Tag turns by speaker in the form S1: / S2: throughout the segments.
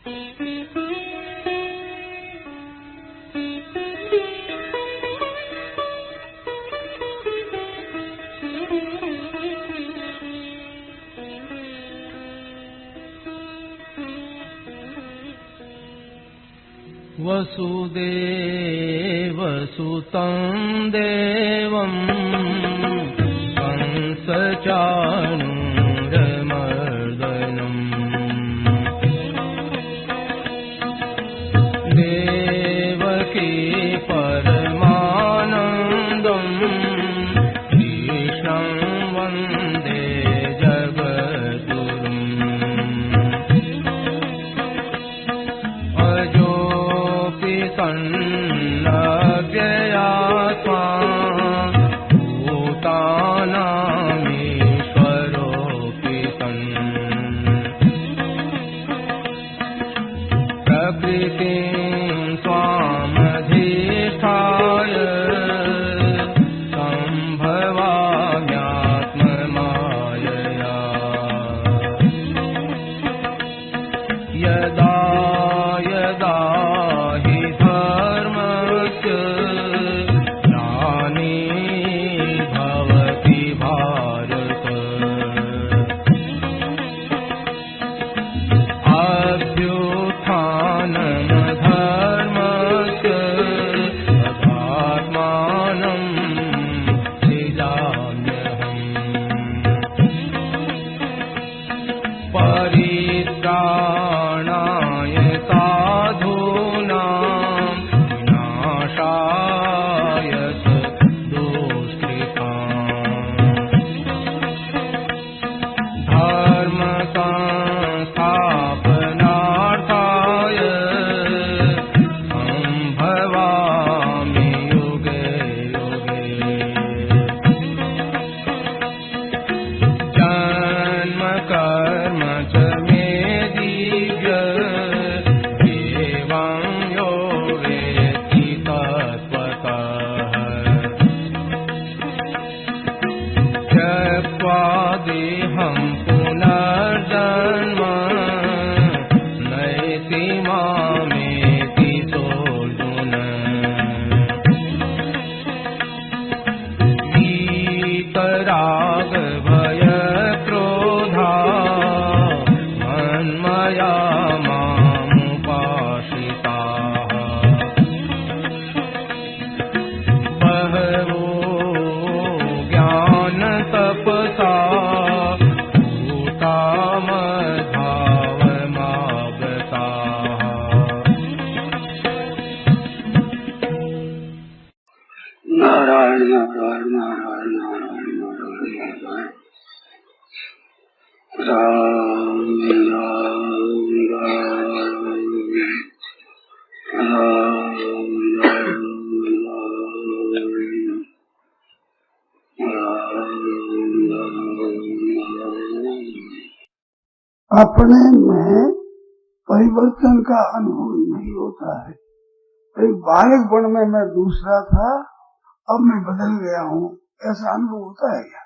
S1: वसुदेवसुतं देवं कंसचाणूरमर्दनम् देवकी परमानन्दं कृष्णं वन्दे जगद्गुरुम् सन्नव्ययात्मा भूतानामीश्वरोऽपि सन् प्रकृतिं स्वामधिष्ठाय सम्भवाम्यात्ममायया यदा यदा हि धर्मस्य ग्लानिर्भवति भारत अभ्युत्थानमधर्मस्य तदात्मानं सृजाम्यहम् परित्राणाय साधूनां विनाशाय दुष्कृताम् धर्मसंस्थापनार्थाय सम्भवामि युगे युगे जन्म कर्म च मे दिव्य एवं यो वेत्ति तत्त्वतः त्यक्त्वा देहं पुनर्जन्म नैति मामेति सोऽर्जुन वीतराग भय क्रोधा मन्मया मामुपाश्रिताः बहवो ज्ञानतपसा भूता मद्भावमागताः
S2: नारायण नारायण नारायण नारायण नारायण नारायण राम
S3: अपने में परिवर्तन का अनुभव नहीं होता है। एक बालकपन में मैं दूसरा था, अब मैं बदल गया हूँ, ऐसा अनुभव होता है क्या?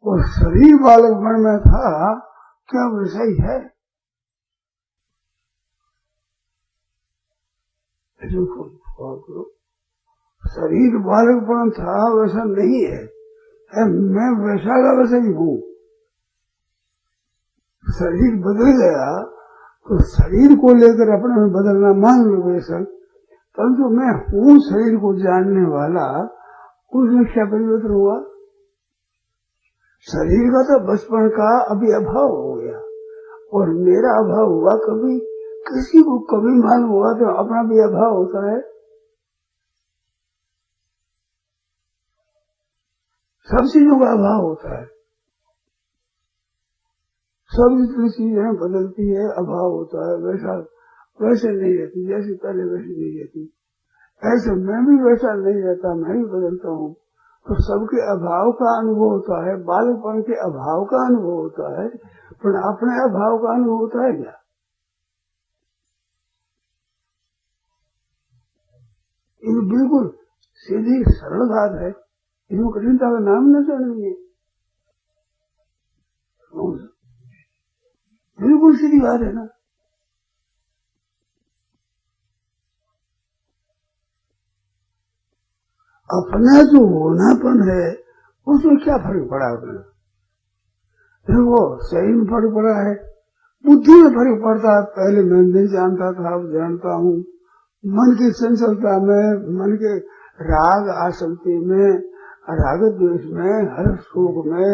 S3: और शरीर बालकपन में था, क्या वैसा ही है? शरीर बालकपन था वैसा नहीं है, मैं वैसा का वैसा ही हूँ। शरीर बदल गया तो शरीर को लेकर अपने में बदलना मान लो बेशक, परंतु मैं हूँ शरीर को जानने वाला, उसमें क्या परिवर्तन हुआ? शरीर का तो बचपन का अभी अभाव हो गया और मेरा अभाव हुआ। कभी किसी को कभी मालूम हुआ तो अपना भी अभाव होता है। सब चीजों का अभाव होता है, सब जितनी चीजें बदलती है, अभाव होता है। वैसे नहीं रहती, जैसे पहले वैसे नहीं रहती। ऐसे मैं भी वैसा नहीं रहता, मैं भी बदलता हूँ। तो सबके अभाव का अनुभव होता है, बालकपन के अभाव का अनुभव होता है, पर अपने अभाव का अनुभव होता है क्या? ये बिल्कुल सीधी सरल बात है, इसमें कठिनता का नाम न चाहिए। बिल्कुल सीधी बात है ना। अपना जो होनापन है उसमें क्या फर्क पड़ा अपना? देखो सही में फर्क पड़ा है, बुद्धि में फर्क पड़ता है। पहले मैं नहीं जानता था, अब जानता हूँ। मन की चंचलता में, मन के राग आसक्ति में, राग द्वेष में, हर शोक में,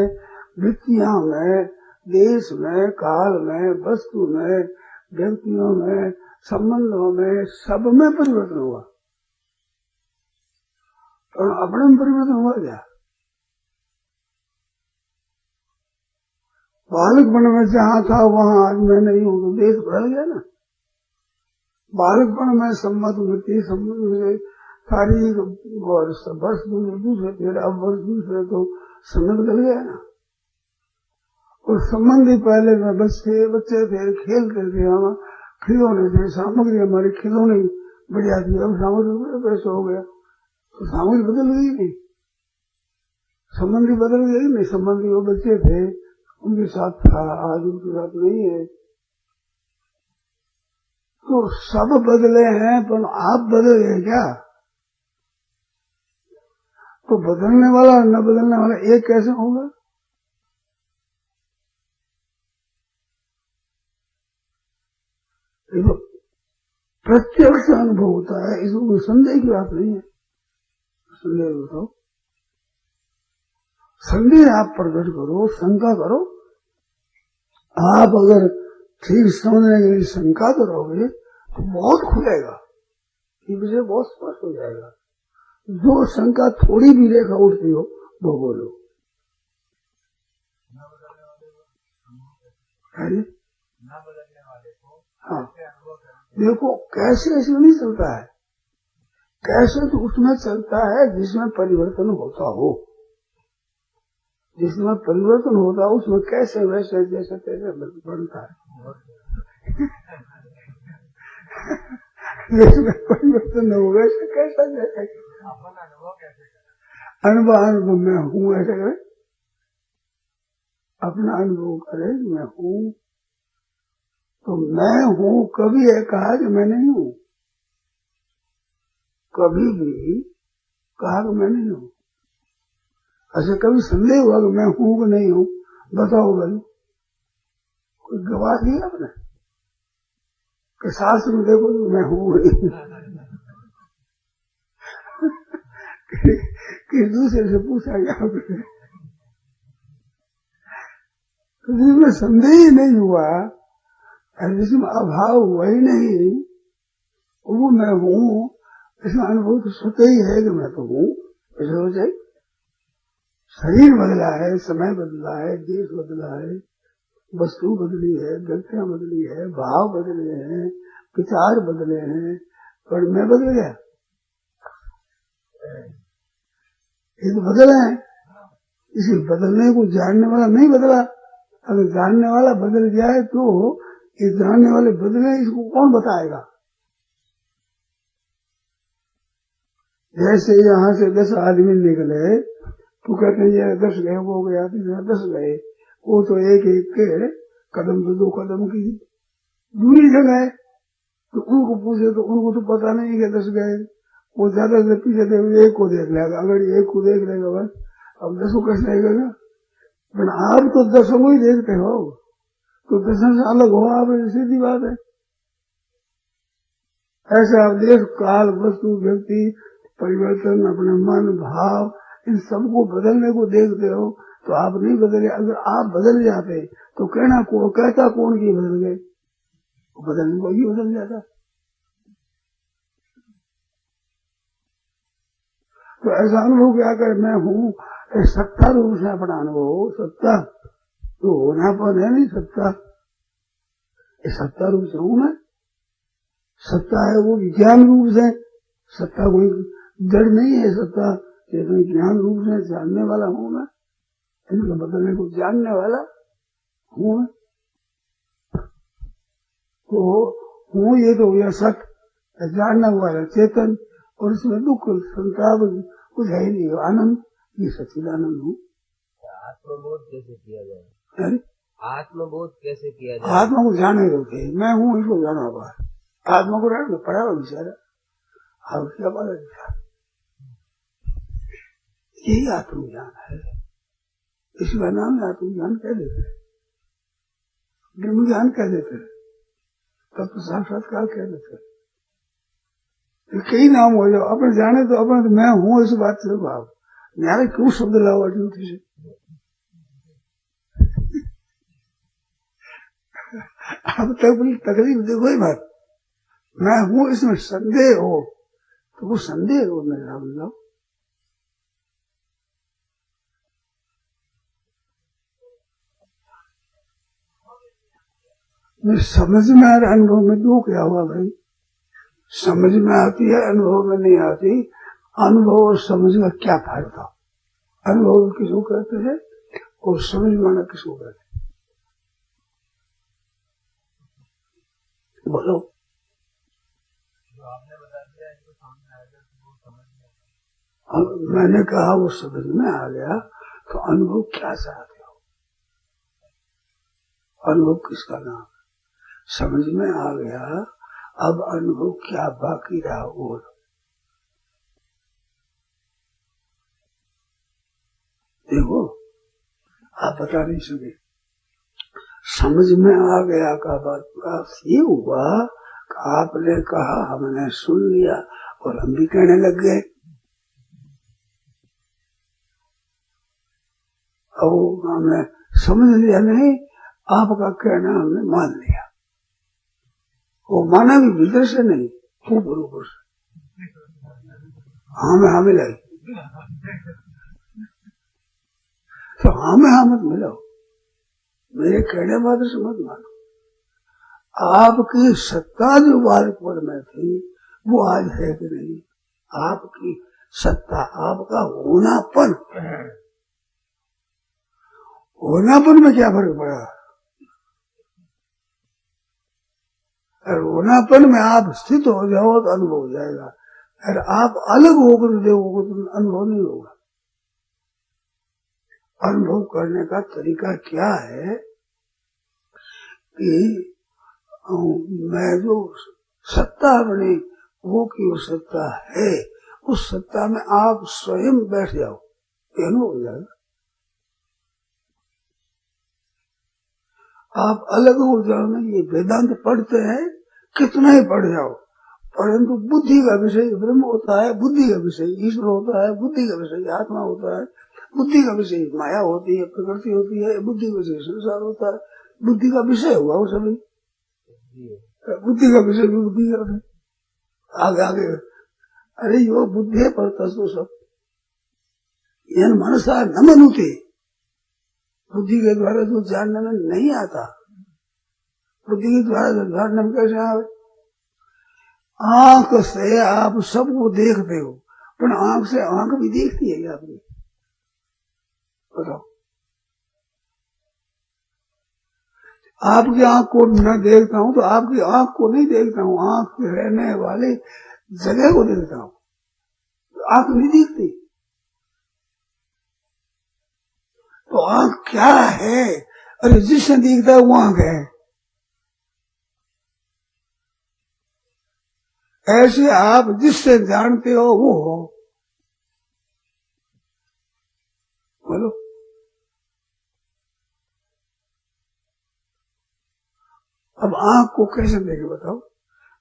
S3: वृत्तियों में, देश में, काल में, वस्तु में, व्यक्तियों में, संबंधों में, सब में परिवर्तन हुआ। और अपने में परिवर्तन हुआ क्या? बालकपन में जहाँ था वहाँ आज मैं नहीं हूँ, तो देश बदल गया ना। बालकपन में सम्मत वृत्ति, सम्मत सारी वर्ष दूसरे थे, अब वर्ष दूसरे, तो समय बदल गया ना। और संबंधी पहले में बच्चे थे, खेलते थे, हम खिलौने थे, सामग्री हमारी खिलौने बढ़िया थी। अब सामग्री पैसा हो गया तो सामग्री बदल गई नहीं, संबंधी बदल गई नहीं। संबंधी वो बच्चे थे उनके साथ था, आज उनके साथ नहीं है। तो सब बदले हैं, पर आप बदल गए क्या? तो बदलने वाला और न बदलने वाला एक कैसे होगा? देखो प्रत्यक्ष अनुभव होता है, इसमें कोई संदेह की बात नहीं है। संदेह बताओ, संदेह आप प्रकट करो, शंका करो। आप अगर ठीक समझने के लिए शंका करोगे तो बहुत खुलेगा, ये विषय बहुत स्पष्ट हो जाएगा। जो शंका थोड़ी भी रेखा उठती हो वो बोलो। हाँ, देखो कैसे ऐसे नहीं चलता है। कैसे तो उसमें चलता है जिसमें परिवर्तन होता हो। जिसमें परिवर्तन होता है उसमें कैसे वैसे जैसे तैसे बनता है। जिसमें परिवर्तन हो वैसे कैसा जैसे अनुभव में हूँ, ऐसे करे अपना अनुभव करे मैं हूँ। तो मैं हूँ कभी है कहा कि मैं नहीं हूँ, कभी भी कहा कि मैं नहीं हूँ। ऐसे कभी संदेह हुआ कि मैं हूँ कि नहीं हूँ? बताओ भाई, कोई गवाह दिया आपने कि शास्त्र में देखो मैं हूँ कि दूसरे से पूछा गया आपने? तो जिसमें संदेह ही नहीं हुआ, जिसमें अभाव हुआ ही नहीं, वो मैं हूँ, इसमें अनुभव तो स्वतः ही है कि मैं तो हूँ। ऐसे हो जाए। शरीर बदला है, समय बदला है, देश बदला है, वस्तु बदली है, व्यक्तियां बदली है, भाव बदले हैं, विचार बदले हैं, पर मैं बदल गया? ये तो बदल है। इसी बदलने को जानने वाला नहीं बदला। अगर जानने वाला बदल जाए तो ये जानने वाले बदले, इसको कौन बताएगा? जैसे यहाँ से 10 आदमी निकले तो कहते हैं ये 10 गए, वो गया, 10 गए। वो तो एक एक के कदम से 2 कदम की दूरी से गए। तो उनको पूछे तो उनको तो पता नहीं कि 10 गए। वो ज्यादा से पीछे देख एक को देख लेगा, अगर एक को देख लेगा बस, अब 10 को कैसे देखेगा? पर आप तो 10 को ही देखते हो, तो 10 से अलग हो आप, सीधी बात है। ऐसे आप देश काल वस्तु व्यक्ति परिवर्तन अपने मन भाव इन सबको बदलने को देखते हो, तो आप नहीं बदले। अगर आप बदल जाते तो कहता कौन की बदल गए? बदलने को ही बदल जाता। तो ऐसा अनुभव क्या करे मैं हूँ, सत्ता रूप से अपना अनुभव। सत्ता तो होनापन है नहीं, सत्ता सत्ता रूप से हूँ मैं। सत्ता है वो ज्ञान रूप से, सत्ता कोई जड़ नहीं है। सत्ता चेतन ज्ञान रूप से जानने वाला हूँ मैं, इनके बदलने को जानने वाला हूँ मैं। तो हूँ ये तो हुआ सत, जानने वाला चेतन, और इसमें दुख संताप कुछ है ही नहीं। आनंद, ये सच्चिदानंद हूँ।
S4: आत्मबोध कैसे किया जाए? आत्मबोध कैसे किया जाए?
S3: आत्मा को जाने दो थे, मैं हूँ इसको जाना हुआ है। आत्मा को रहने दो, पड़ा हुआ बेचारा, अब क्या पता बेचारा। यही आत्मज्ञान है, इसका नाम आत्मज्ञान कह देते हैं, ब्रह्म ज्ञान कह देते हैं, तब तो साक्षात्कार कह देते हैं। कई नाम हो जाओ, अपने जाने तो अपने तो मैं हूँ इस बात से भाव न्यारे क्यों शब्द लाओ अर्जुन से। अब तक बड़ी तकलीफ देखो ही बात, मैं हूँ इसमें संदेह हो तो वो संदेह हो मेरा बताओ। समझ में आ रहा, अनुभव में दो क्या हुआ भाई, समझ में आती है अनुभव में नहीं आती। अनुभव और समझ का क्या फायदा? अनुभव किसको कहते हैं और समझ माना किसको कहते हैं? बोलो। अब मैंने कहा वो समझ में आ गया तो अनुभव क्या चाहते हो? अनुभव किसका नाम? समझ में आ गया, अब अनुभव क्या बाकी रहा? और देखो आप बता नहीं सके, समझ में आ गया का बात का ये हुआ कि आपने कहा, हमने सुन लिया और हम भी कहने लग गए। अब हमने समझ लिया नहीं, आपका कहना हमने मान लिया। वो माना भी भीतर से नहीं, खूब बरूबर से हाँ में लगी तो हाँ में हाँ मत मिलाओ, मेरे कहने मात्र से मत मानो। आपकी सत्ता जो बालकपन में थी वो आज है कि नहीं? आपकी सत्ता, आपका होनापन, होनापन में क्या फर्क पड़ा? अगर होनापन में आप स्थित हो जाओ तो अनुभव हो जाएगा, अगर आप अलग होकर देखोगे तो अनुभव नहीं होगा। अनुभव करने का तरीका क्या है कि मैं जो सत्ता बनी वो की वो सत्ता है, उस सत्ता में आप स्वयं बैठ जाओ, अनुभव हो जाएगा। आप अलग हो जाओ ना, ये वेदांत पढ़ते हैं कितना ही पढ़ जाओ, परंतु बुद्धि का विषय ब्रह्म होता है, बुद्धि का विषय ईश्वर होता है, बुद्धि का विषय आत्मा होता है, बुद्धि का विषय माया होती है, प्रकृति होती है, बुद्धि का विषय संसार होता है। बुद्धि का विषय हुआ वो सभी, बुद्धि का विषय भी बुद्धि का आगे आगे। अरे यो बुद्धि पर तस्व सब यन मनसा न मनुते, बुद्धि के द्वारा जो जानने में नहीं आता, बुद्धि के द्वारा जो जानने में कैसे आवे? आंख से आप सबको देखते हो, पर आंख से आंख भी देखती है आपकी, बताओ। आपकी आंख को न देखता हूं तो आपकी आंख को नहीं देखता हूं, आंख के रहने वाले जगह को देखता हूं, आंख नहीं दिखती। तो आंख क्या है? अरे जिससे दिखता है वो आंख है। ऐसे आप जिससे जानते हो वो हो। बोलो। अब आंख को कैसे देखे बताओ?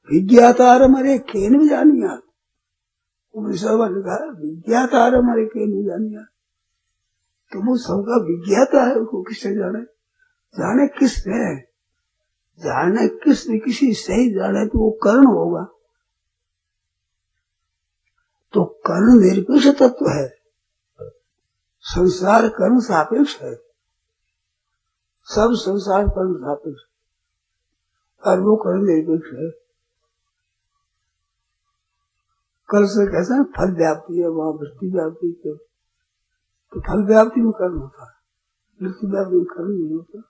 S3: विज्ञातार मरे केन भी जानिया, विज्ञातार मरे केन भी जानिया, तो वो सबका विज्ञाता है, उसको किससे जाने? जाने किससे? जाने किसने? किसी से ही जाने तो वो कर्ण होगा। तो कर्ण निरपेक्ष तत्व है, संसार कर्म सापेक्ष है, सब संसार कर्म सापेक्ष, और वो कर्म निरपेक्ष है। कल से कैसा फल व्याप्ति है, वहां वृत्ति व्याप्ति है, तो फल व्याप्ति में कर्म होता है, वृत्ति व्याप्ति में कर्म नहीं होता।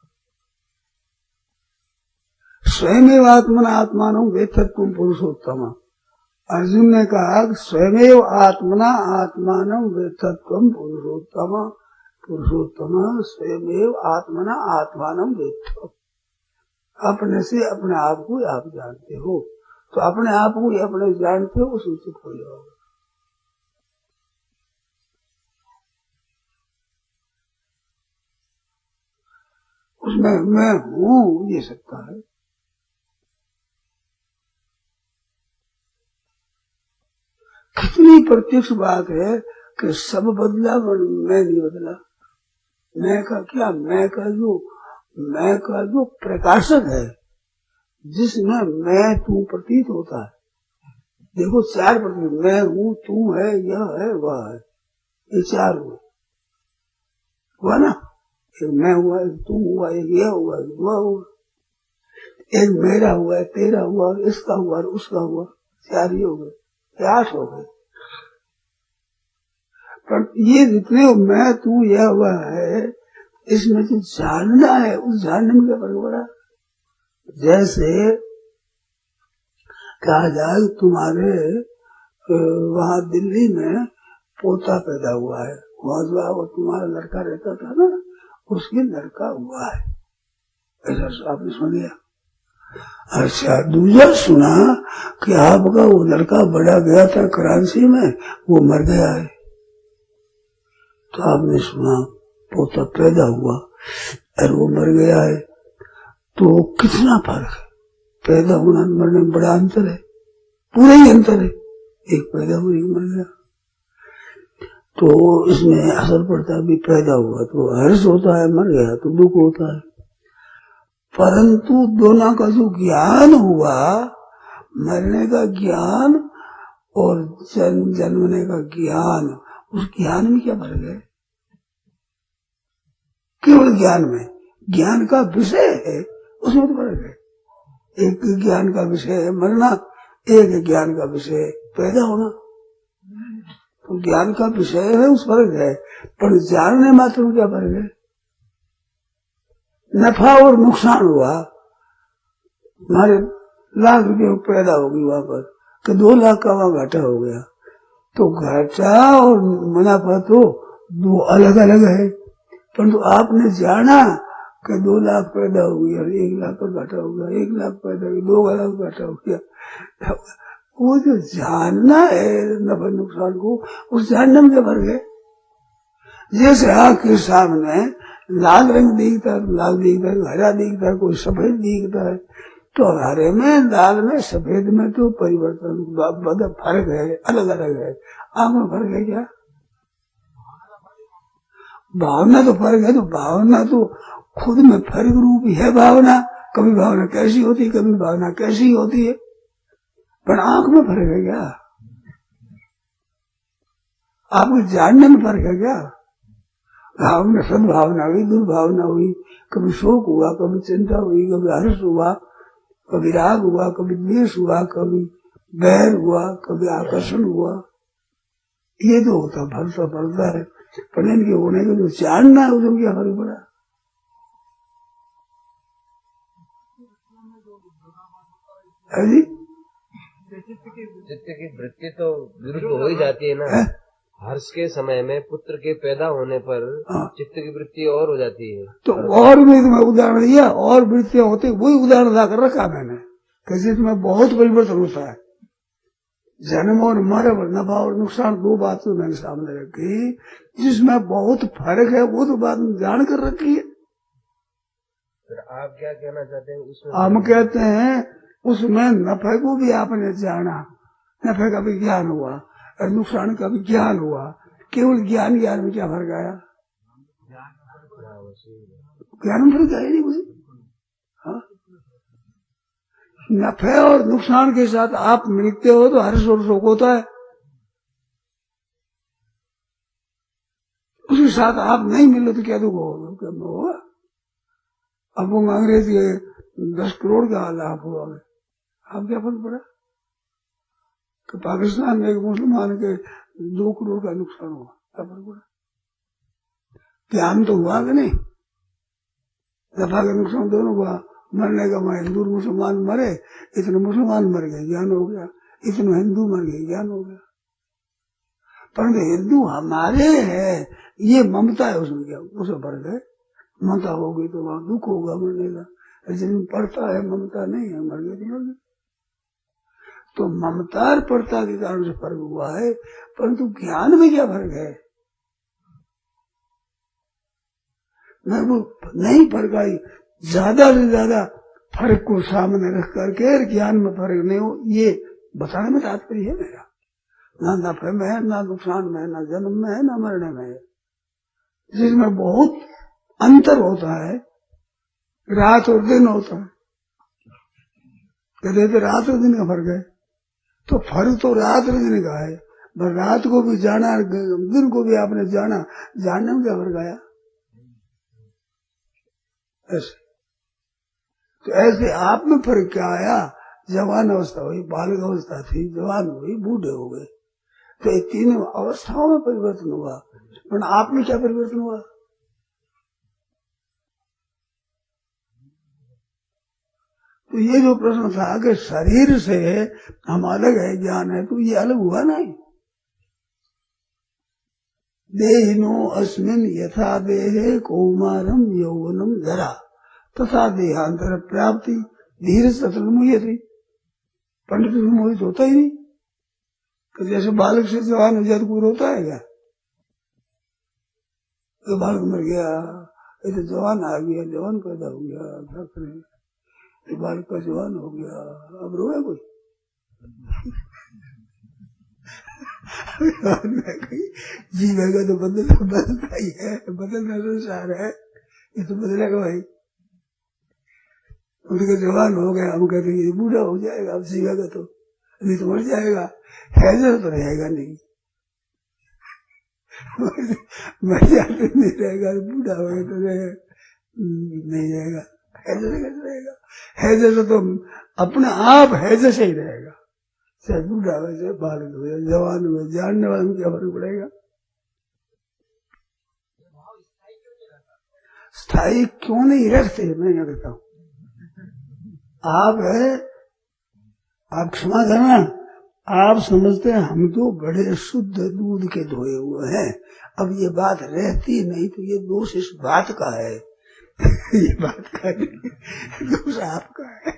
S3: स्वयं आत्मना आत्मानो वेत्तत्व पुरुषोत्तम, अर्जुन ने कहा स्वयं आत्मना आत्मान वेत्तत्व पुरुषोत्तम, पुरुषोत्तम स्वयमेव आत्मना आत्मानम वेत्थ। अपने से अपने आप को आप जानते हो, तो अपने आप को अपने जानते हो, सूचित हो जाओगे। उसमें मैं हूँ ये सत्ता है। कितनी प्रत्यक्ष बात है कि सब बदला मैं नहीं बदला। मैं का क्या, मैं का जो प्रकाशक है, जिसमें मैं तू प्रतीत होता है। देखो चार प्रतीत, मैं हूँ, तू है, यह है, वह है, ये चार हुआ ना। एक मैं हुआ, एक तू हुआ, एक यह हुआ, एक वह हुआ, एक मेरा हुआ, तेरा हुआ, इसका हुआ, उसका हुआ, चार ही हो गए, 8 हो गए। पर ये जितने मैं तू यह हुआ है, इसमें जो जानना है, उस जानने में क्या फर्क पड़ा। जैसे कहा जाए तुम्हारे वहाँ दिल्ली में पोता पैदा हुआ है, वहाँ वो तुम्हारा लड़का रहता था ना, उसके लड़का हुआ है, ऐसा आपने सुन लिया। अच्छा, दूसरा सुना कि आपका वो लड़का बड़ा गया था कराची में, वो मर गया है। तो आपने सुना पोता पैदा हुआ और वो मर गया है, तो कितना फर्क है। पैदा होना मरने में बड़ा अंतर है, पूरा ही अंतर है। एक पैदा हुआ, एक मर गया, तो इसमें असर पड़ता है। भी पैदा हुआ तो हर्ष होता है, मर गया तो दुख होता है। परंतु दोनों का जो ज्ञान हुआ, मरने का ज्ञान और जन्मने का ज्ञान, उस ज्ञान में क्या फर्क है। केवल ज्ञान में, ज्ञान का विषय है, उसमें तो फर्क है। एक ज्ञान का विषय है मरना, एक ज्ञान का विषय है पैदा होना। तो ज्ञान का विषय है, उस फर्क है, पर जानने मात्र में क्या फर्क है। नफा और नुकसान हुआ, हमारे लाख रुपये पैदा होगी वहां पर, तो 2 लाख का वहां घाटा हो गया। तो घाटा और मुनाफा तो दो अलग अलग है, परंतु आपने जाना कि 2 लाख पैदा हो गया, 1 लाख का घाटा हो गया, 1 लाख पैदा हो गया, 2 लाख घाटा हो गया। वो जो जानना है नफा नुकसान को, उस जानने में क्या फर्क है। जैसे आँख के सामने लाल रंग दिखता है, लाल दिखता है, हरा दिखता है, कोई सफेद दिखता है, तो हरे में, लाल में, सफेद में तो परिवर्तन बड़ा फर्क है, अलग अलग है। आँख में फर्क है क्या। भावना तो फर्क है, तो भावना तो खुद में फर्क रूप ही है। भावना कभी भावना कैसी होती है, कभी भावना कैसी होती है, पर आँख में फर्क है क्या। आपको जानने में फर्क है क्या। भावना सद्भावना हुई, दुर्भावना हुई, कभी शोक हुआ, कभी चिंता हुई, कभी हर्ष हुआ, कभी राग हुआ, कभी द्वेष हुआ, कभी बैर हुआ, कभी आकर्षण हुआ, ये तो होता फलता पड़ता है। पर इनके होने का जो जानना है, उसमें क्या फर्क पड़ा।
S4: चित्त की वृत्ति तो विरुद्ध हो ही जाती है ना। हर्ष के समय में पुत्र के पैदा होने पर चित्त की वृत्ति और हो जाती है।
S3: तो और भी तुम्हें उदाहरण दिया, और वृत्तियां होती, वही उदाहरण लाकर रखा मैंने, कैसे तुम्हें बहुत परिवर्तन होता है। जन्म और मरण, नफा और नुकसान, 2 बातें मैंने सामने रखी, जिसमें बहुत फर्क है, वो तो बात जान कर रखी है।
S4: फिर आप क्या कहना चाहते हैं उसमें।
S3: हम कहते हैं उसमें नफे को भी आपने जाना, नफे का भी ज्ञान हुआ और नुकसान का भी ज्ञान हुआ। केवल ज्ञान में क्या फर्क आया। ज्ञान में फर्क आया नहीं कुछ। हाँ, नफे और नुकसान के साथ आप मिलते हो तो हर्ष और शोक होता है, उसके साथ आप नहीं मिलो तो क्या दुख होगा। अब वो अंग्रेज के 10 करोड़ का लाभ हुआ, आप क्या फर्क पड़ा कि पाकिस्तान में एक मुसलमान के 2 करोड़ का नुकसान हुआ, क्या फर्क पड़ा। ज्ञान तो हुआ कि नहीं। नफा का नुकसान दोनों हुआ। मरने का वहां हिंदू मुसलमान मरे, इतने मुसलमान मर गए, ज्ञान हो गया। इतने हिंदू मर गए, ज्ञान हो गया। परंतु हिंदू हमारे है, ये ममता है, उसमें क्या उसे फर्क है। ममता होगी तो वहां दुख होगा मरने का, जिनमें पड़ता है ममता नहीं है, मर गए तो मर गए। तो ममता और पड़ता के कारण से फर्क हुआ है, परंतु ज्ञान में क्या फर्क है? मैं वो नहीं फर्क आई, ज्यादा से ज्यादा फर्क को सामने रख करके ज्ञान में फर्क नहीं हो, ये बताने में तात्पर्य है मेरा। ना नफे में है, ना नुकसान में है, ना जन्म में है, ना मरने में है। जिसमें बहुत अंतर होता है, रात और दिन होता है। कहते तो रात और दिन का फर्क है, तो फर्क तो रात और दिन का है। पर रात को भी जाना, दिन को भी आपने जाना, जानने में क्या फर्क आया? ऐसे तो ऐसे आप में फर्क क्या आया? जवान अवस्था हुई, बालक अवस्था थी, जवान हुई, बूढ़े हो गए, तो ये तीनों अवस्थाओं में परिवर्तन हुआ। पर आप में क्या परिवर्तन हुआ? तो ये जो प्रश्न था कि शरीर से हम अलग है, ज्ञान है, तो ये अलग हुआ नहीं। देहिनो अस्मिन यथा देहे कौमारम यौवनम जरा तथा देहांतर प्राप्ति धीरे सतमुह्य थी। पंडित मोहित होता ही नहीं। तो जैसे बालक से जवान हो जाए तो कोई रोता है क्या? तो बालक मर गया, ये तो जवान आ गया, जवान पैदा हो गया, क्या करें? ये बालक का जवान हो गया, अब रोए कोई? जीवेगा तो बदलता ही है, बदलना संसार है, ये तो बदलेगा भाई। उनका जवान हो गया, हम कहते हैं बूढ़ा हो जाएगा, अब जीवेगा तो, नहीं तो मर जाएगा। हैजर तो रहेगा नहीं, मर जाते नहीं रहेगा, बूढ़ा हो गया तो नहीं रहेगा। हैजर कैसे रहेगा? हैजर तो अपने आप हैजर से ही रहेगा, चाहे बूढ़ा हो चाहे बालक हो जाए, जवान हो, जानने वाले में क्या फर्क पड़ेगा? स्थायी क्यों नहीं रखते? मैं क्या कहता हूँ, आप है, आप क्षमा करना, आप समझते हैं हम तो बड़े शुद्ध दूध के धोए हुए हैं, अब ये बात रहती नहीं तो ये दोष इस बात का है। ये बात का दोष आपका है,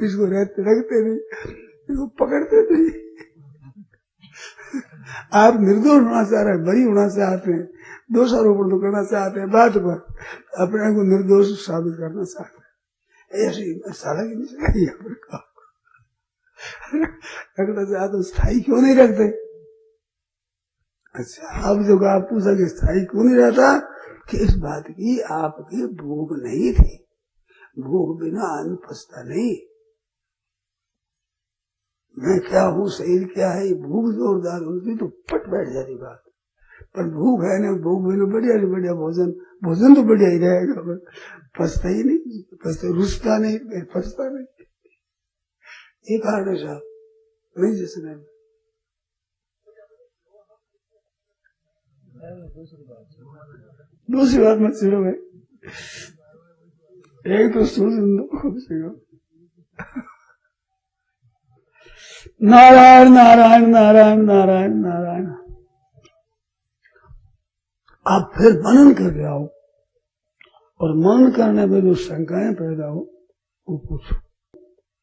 S3: इसको रखते नहीं, इसको पकड़ते नहीं। आप निर्दोष होना चाह रहे हैं, बरी होना चाहते हैं, दोषारोपण तो करना चाहते हैं, बात पर अपने को निर्दोष साबित करना चाहते हैं। ऐसी साला की नहीं रखना चाहते तो स्थायी क्यों नहीं रखते? अच्छा, अब जो आप पूछा कि स्थायी क्यों नहीं रहता, कि इस बात की आपकी भूख नहीं थी, भूख बिना अन्न पचता नहीं। मैं क्या हूँ, शरीर क्या है, भूख जोरदार होती तो पट बैठ जाती बात। पर भूख है ना, भूख बिना बढ़िया से बढ़िया भोजन, भोजन तो बढ़िया ही रहेगा, पर पचता ही नहीं, पचता रुचता नहीं, पचता नहीं। ये कारण है साहब, नहीं जिसने दूसरी बात मत सुनो भाई, एक तो सुनो। नारायण नारायण नारायण नारायण नारायण। आप फिर मनन करके आओ, और मनन करने में जो शंकाएं पैदा हो वो पूछो।